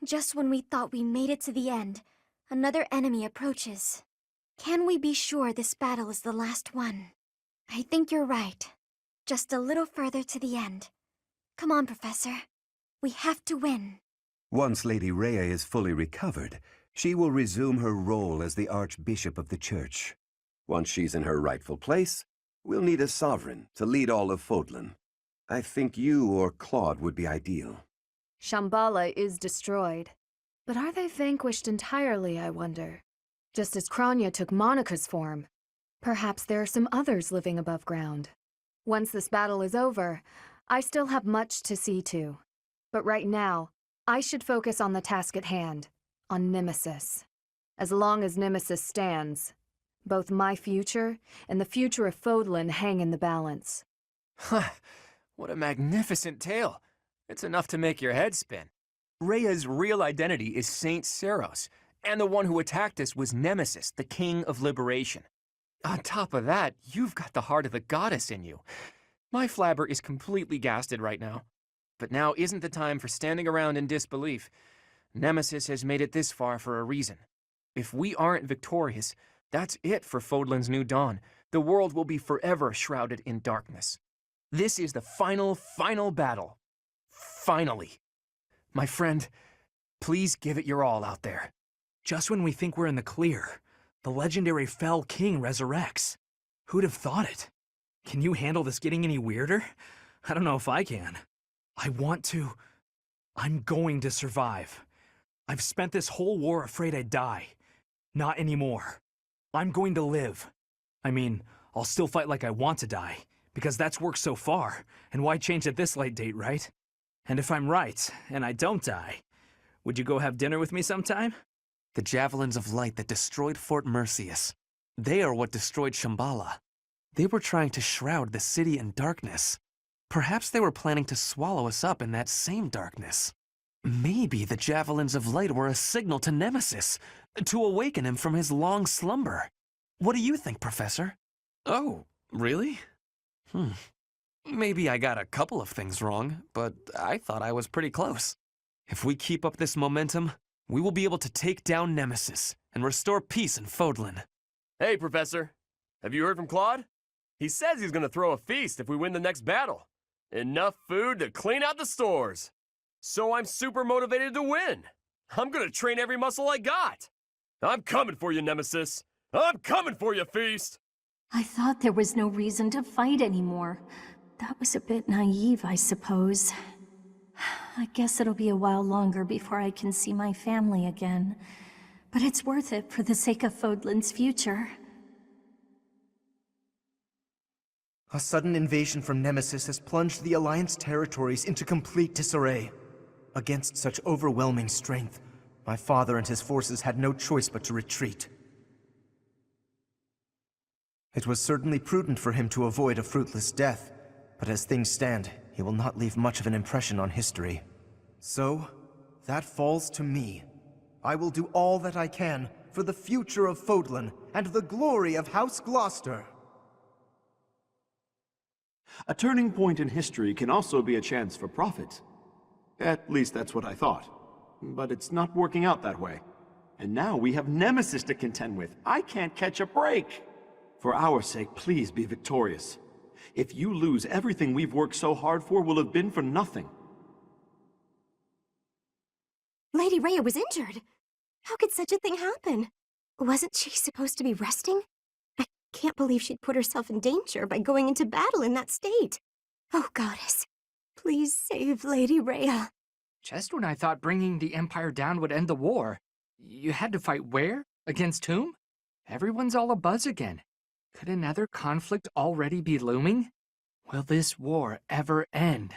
Just when we thought we made it to the end, another enemy approaches. Can we be sure this battle is the last one? I think you're right. Just a little further to the end. Come on, Professor. We have to win. Once Lady Rhea is fully recovered, she will resume her role as the Archbishop of the Church. Once she's in her rightful place, we'll need a sovereign to lead all of Fodlan. I think you or Claude would be ideal. Shambhala is destroyed. But are they vanquished entirely, I wonder? Just as Kranya took Monica's form. Perhaps there are some others living above ground. Once this battle is over, I still have much to see to. But right now, I should focus on the task at hand, on Nemesis. As long as Nemesis stands, both my future and the future of Fodlan hang in the balance. Huh, what a magnificent tale. It's enough to make your head spin. Rhea's real identity is Saint Seros, and the one who attacked us was Nemesis, the King of Liberation. On top of that, you've got the heart of the goddess in you. My flabber is completely gasted right now. But now isn't the time for standing around in disbelief. Nemesis has made it this far for a reason. If we aren't victorious, that's it for Fodlan's new dawn. The world will be forever shrouded in darkness. This is the final battle. Finally. My friend, please give it your all out there. Just when we think we're in the clear, the legendary Fell King resurrects. Who'd have thought it? Can you handle this getting any weirder? I don't know if I can. I'm going to survive. I've spent this whole war afraid I'd die. Not anymore. I'm going to live. I mean, I'll still fight like I want to die, because that's worked so far, and why change at this late date, right? And if I'm right, and I don't die, would you go have dinner with me sometime? The javelins of light that destroyed Fort Mercius. They are what destroyed Shambhala. They were trying to shroud the city in darkness. Perhaps they were planning to swallow us up in that same darkness. Maybe the javelins of light were a signal to Nemesis, to awaken him from his long slumber. What do you think, Professor? Oh, really? Maybe I got a couple of things wrong, but I thought I was pretty close. If we keep up this momentum, we will be able to take down Nemesis and restore peace in Fodlan. Hey, Professor. Have you heard from Claude? He says he's gonna throw a feast if we win the next battle. Enough food to clean out the stores. So I'm super motivated to win. I'm gonna train every muscle I got. I'm coming for you, Nemesis. I'm coming for you, Feast. I thought there was no reason to fight anymore. That was a bit naive, I suppose. I guess it'll be a while longer before I can see my family again. But it's worth it for the sake of Fodlan's future. A sudden invasion from Nemesis has plunged the Alliance territories into complete disarray. Against such overwhelming strength, my father and his forces had no choice but to retreat. It was certainly prudent for him to avoid a fruitless death, but as things stand, he will not leave much of an impression on history. So, that falls to me. I will do all that I can for the future of Fodlan and the glory of House Gloucester. A turning point in history can also be a chance for profit. At least that's what I thought. But it's not working out that way. And now we have Nemesis to contend with. I can't catch a break. For our sake, please be victorious. If you lose, everything we've worked so hard for will have been for nothing. Lady Rhea was injured. How could such a thing happen? Wasn't she supposed to be resting? I can't believe she'd put herself in danger by going into battle in that state. Oh, Goddess, please save Lady Rhea. Just when I thought bringing the Empire down would end the war, you had to fight where? Against whom? Everyone's all abuzz again. Could another conflict already be looming? Will this war ever end?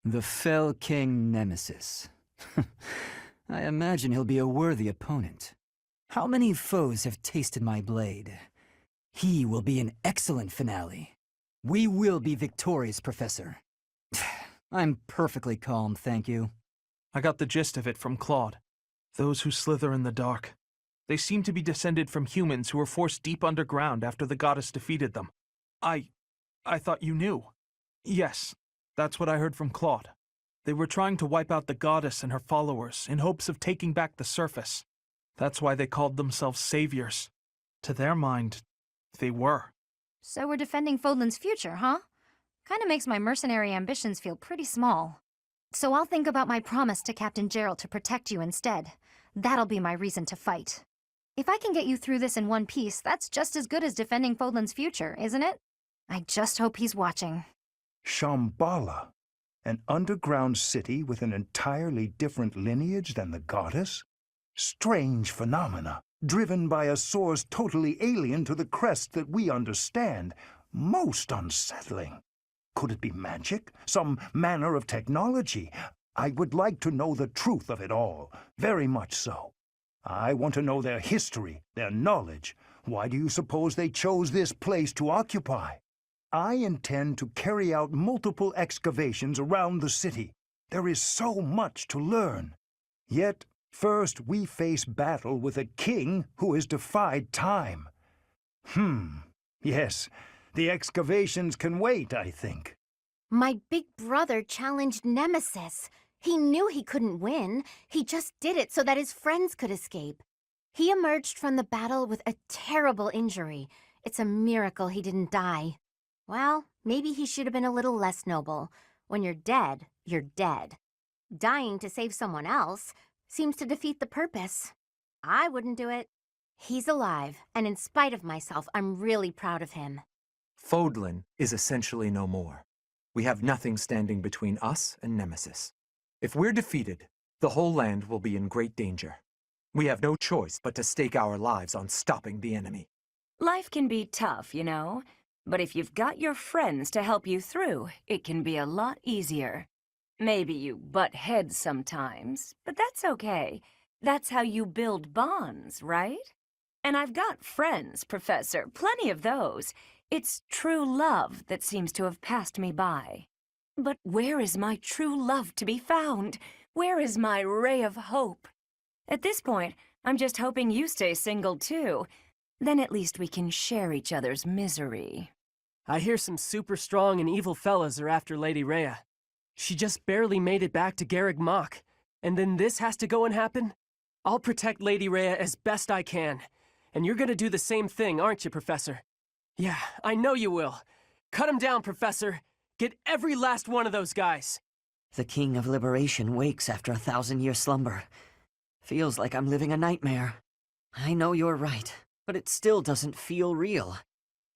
The Fell King Nemesis. I imagine he'll be a worthy opponent. How many foes have tasted my blade? He will be an excellent finale. We will be victorious, Professor. I'm perfectly calm, thank you. I got the gist of it from Claude. Those who slither in the dark. They seem to be descended from humans who were forced deep underground after the goddess defeated them. I thought you knew. Yes, that's what I heard from Claude. They were trying to wipe out the goddess and her followers in hopes of taking back the surface. That's why they called themselves saviors. To their mind, they were. So we're defending Fodlan's future, huh? Kinda makes my mercenary ambitions feel pretty small. So I'll think about my promise to Captain Gerald to protect you instead. That'll be my reason to fight. If I can get you through this in one piece, that's just as good as defending Fodlan's future, isn't it? I just hope he's watching. Shambhala, an underground city with an entirely different lineage than the goddess? Strange phenomena, driven by a source totally alien to the crest that we understand. Most unsettling. Could it be magic? Some manner of technology? I would like to know the truth of it all, very much so. I want to know their history, their knowledge. Why do you suppose they chose this place to occupy? I intend to carry out multiple excavations around the city. There is so much to learn. Yet, first we face battle with a king who has defied time. Yes, the excavations can wait, I think. My big brother challenged Nemesis. He knew he couldn't win. He just did it so that his friends could escape. He emerged from the battle with a terrible injury. It's a miracle he didn't die. Well, maybe he should have been a little less noble. When you're dead, you're dead. Dying to save someone else seems to defeat the purpose. I wouldn't do it. He's alive, and in spite of myself, I'm really proud of him. Fodlan is essentially no more. We have nothing standing between us and Nemesis. If we're defeated, the whole land will be in great danger. We have no choice but to stake our lives on stopping the enemy. Life can be tough, you know. But if you've got your friends to help you through, it can be a lot easier. Maybe you butt heads sometimes, but that's okay. That's how you build bonds, right? And I've got friends, Professor, plenty of those. It's true love that seems to have passed me by. But where is my true love to be found? Where is my ray of hope? At this point, I'm just hoping you stay single too. Then at least we can share each other's misery. I hear some super strong and evil fellas are after Lady Rhea. She just barely made it back to Garreg Mach, and then this has to go and happen? I'll protect Lady Rhea as best I can. And you're gonna do the same thing, aren't you, Professor? Yeah, I know you will. Cut him down, Professor. Get every last one of those guys. The King of Liberation wakes after a 1,000-year slumber. Feels like I'm living a nightmare. I know you're right, but it still doesn't feel real.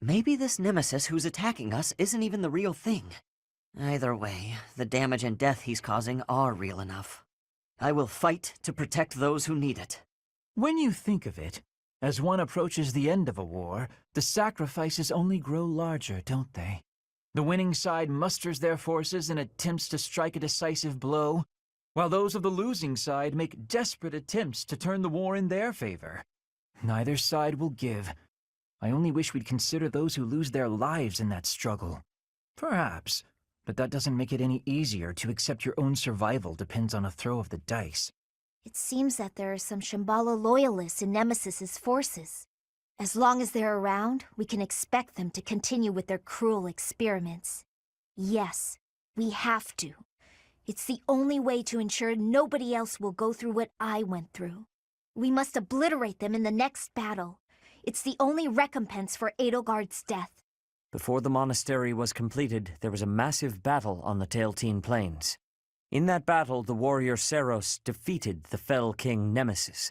Maybe this Nemesis who's attacking us isn't even the real thing. Either way, the damage and death he's causing are real enough. I will fight to protect those who need it. When you think of it, as one approaches the end of a war, the sacrifices only grow larger, don't they? The winning side musters their forces and attempts to strike a decisive blow, while those of the losing side make desperate attempts to turn the war in their favor. Neither side will give. I only wish we'd consider those who lose their lives in that struggle. Perhaps, but that doesn't make it any easier to accept your own survival depends on a throw of the dice. It seems that there are some Shambhala loyalists in Nemesis's forces. As long as they're around, we can expect them to continue with their cruel experiments. Yes, we have to. It's the only way to ensure nobody else will go through what I went through. We must obliterate them in the next battle. It's the only recompense for Edelgard's death. Before the monastery was completed, there was a massive battle on the Tailteen Plains. In that battle, the warrior Seros defeated the Fell King Nemesis.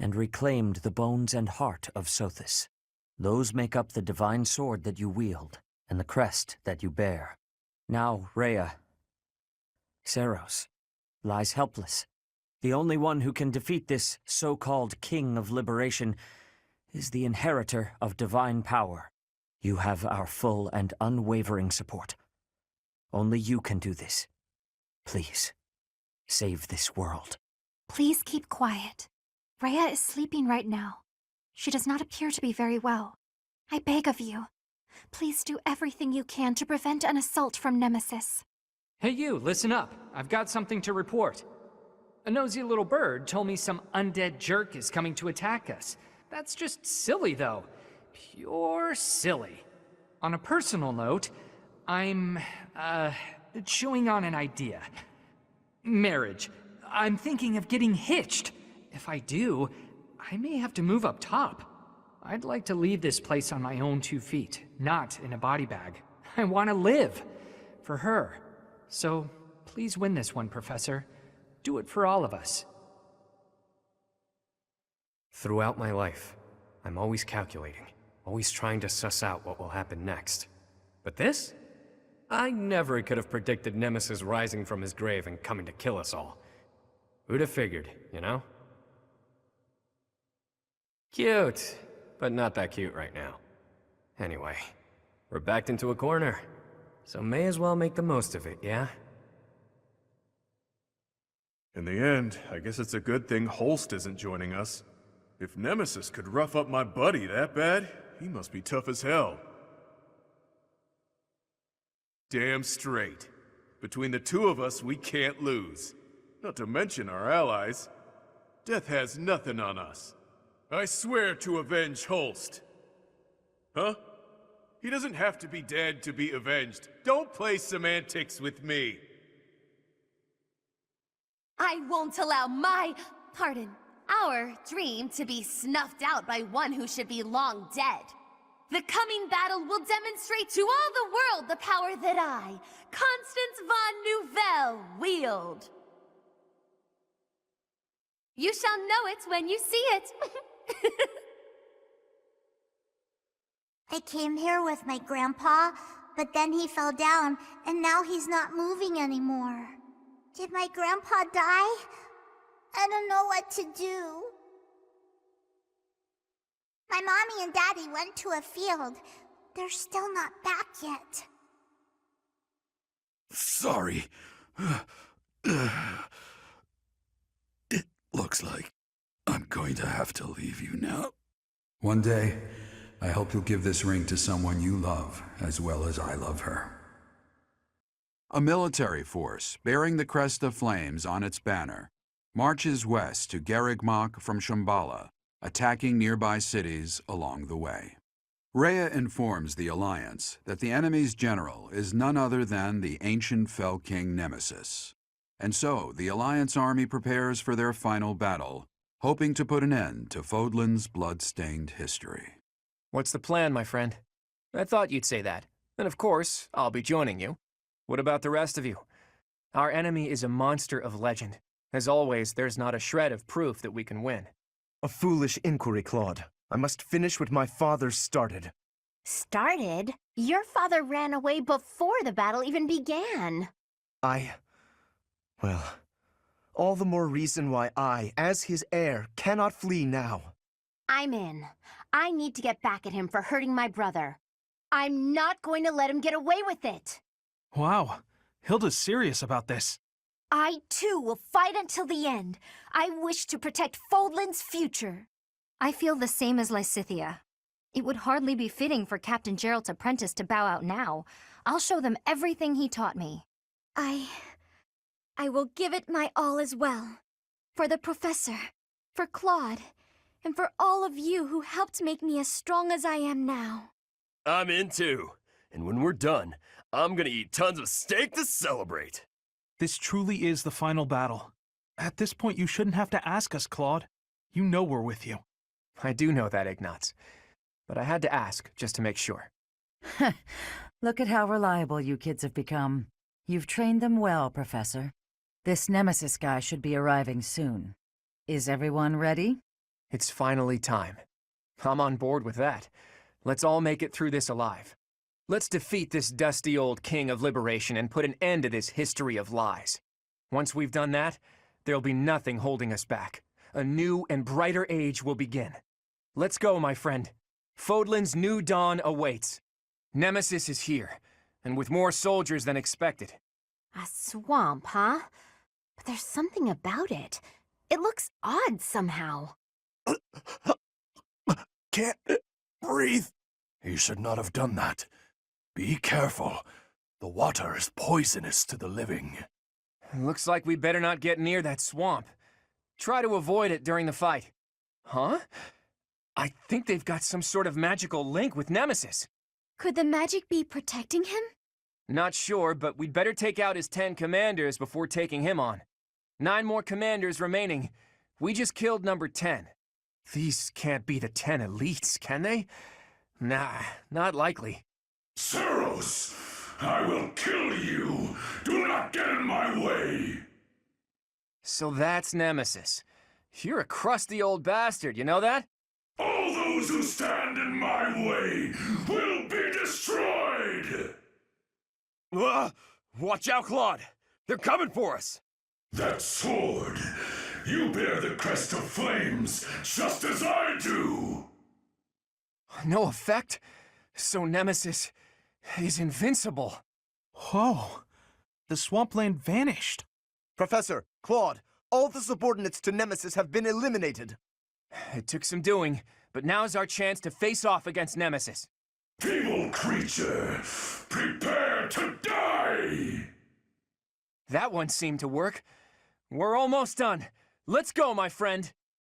and reclaimed the bones and heart of Sothis. Those make up the divine sword that you wield, and the crest that you bear. Now, Rhea, Seros, lies helpless. The only one who can defeat this so-called King of Liberation is the inheritor of divine power. You have our full and unwavering support. Only you can do this. Please, save this world. Please keep quiet. Rhea is sleeping right now. She does not appear to be very well. I beg of you, please do everything you can to prevent an assault from Nemesis. Hey you, listen up. I've got something to report. A nosy little bird told me some undead jerk is coming to attack us. That's just silly, though. Pure silly. On a personal note, I'm, chewing on an idea. Marriage. I'm thinking of getting hitched. If I do, I may have to move up top. I'd like to leave this place on my own 2 feet, not in a body bag. I want to live. For her. So, please win this one, Professor. Do it for all of us. Throughout my life, I'm always calculating, always trying to suss out what will happen next. But this? I never could have predicted Nemesis rising from his grave and coming to kill us all. Who'd have figured, you know? Cute, but not that cute right now. Anyway, we're backed into a corner, so may as well make the most of it, yeah? In the end, I guess it's a good thing Holst isn't joining us. If Nemesis could rough up my buddy that bad, he must be tough as hell. Damn straight. Between the two of us, we can't lose. Not to mention our allies. Death has nothing on us. I swear to avenge Holst. Huh? He doesn't have to be dead to be avenged. Don't play semantics with me. I won't allow our dream to be snuffed out by one who should be long dead. The coming battle will demonstrate to all the world the power that I, Constance von Nouvelle, wield. You shall know it when you see it. I came here with my grandpa, but then he fell down, and now he's not moving anymore. Did my grandpa die? I don't know what to do. My mommy and daddy went to a field. They're still not back yet. Sorry. It looks like I'm going to have to leave you now. One day, I hope you'll give this ring to someone you love, as well as I love her. A military force, bearing the crest of flames on its banner, marches west to Garrigmach from Shambhala, attacking nearby cities along the way. Rhea informs the Alliance that the enemy's general is none other than the ancient Fell King Nemesis. And so the Alliance army prepares for their final battle, hoping to put an end to Fodlan's blood-stained history. What's the plan, my friend? I thought you'd say that. And of course, I'll be joining you. What about the rest of you? Our enemy is a monster of legend. As always, there's not a shred of proof that we can win. A foolish inquiry, Claude. I must finish what my father started. Started? Your father ran away before the battle even began. Well, all the more reason why I, as his heir, cannot flee now. I'm in. I need to get back at him for hurting my brother. I'm not going to let him get away with it. Wow, Hilda's serious about this. I, too, will fight until the end. I wish to protect Fodlan's future. I feel the same as Lysithea. It would hardly be fitting for Captain Gerald's apprentice to bow out now. I'll show them everything he taught me. I will give it my all as well. For the Professor, for Claude, and for all of you who helped make me as strong as I am now. I'm in too. And when we're done, I'm gonna eat tons of steak to celebrate. This truly is the final battle. At this point, you shouldn't have to ask us, Claude. You know we're with you. I do know that, Ignatz. But I had to ask, just to make sure. Look at how reliable you kids have become. You've trained them well, Professor. This Nemesis guy should be arriving soon. Is everyone ready? It's finally time. I'm on board with that. Let's all make it through this alive. Let's defeat this dusty old king of liberation and put an end to this history of lies. Once we've done that, there'll be nothing holding us back. A new and brighter age will begin. Let's go, my friend. Fodlan's new dawn awaits. Nemesis is here, and with more soldiers than expected. A swamp, huh? But there's something about it. It looks odd somehow. Can't breathe. He should not have done that. Be careful. The water is poisonous to the living. Looks like we better not get near that swamp. Try to avoid it during the fight. Huh? I think they've got some sort of magical link with Nemesis. Could the magic be protecting him? Not sure, but we'd better take out his 10 commanders before taking him on. 9 more commanders remaining. We just killed number 10. These can't be the 10 elites, can they? Nah, not likely. Ceros, I will kill you. Do not get in my way. So that's Nemesis. You're a crusty old bastard, you know that? All those who stand in my way will be destroyed. Watch out, Claude. They're coming for us. That sword. You bear the crest of flames, just as I do. No effect? So Nemesis is invincible. Whoa. The swampland vanished. Professor, Claude, all the subordinates to Nemesis have been eliminated. It took some doing, but now's our chance to face off against Nemesis. Evil creature, prepare to die! That one seemed to work. We're almost done. Let's go, my friend.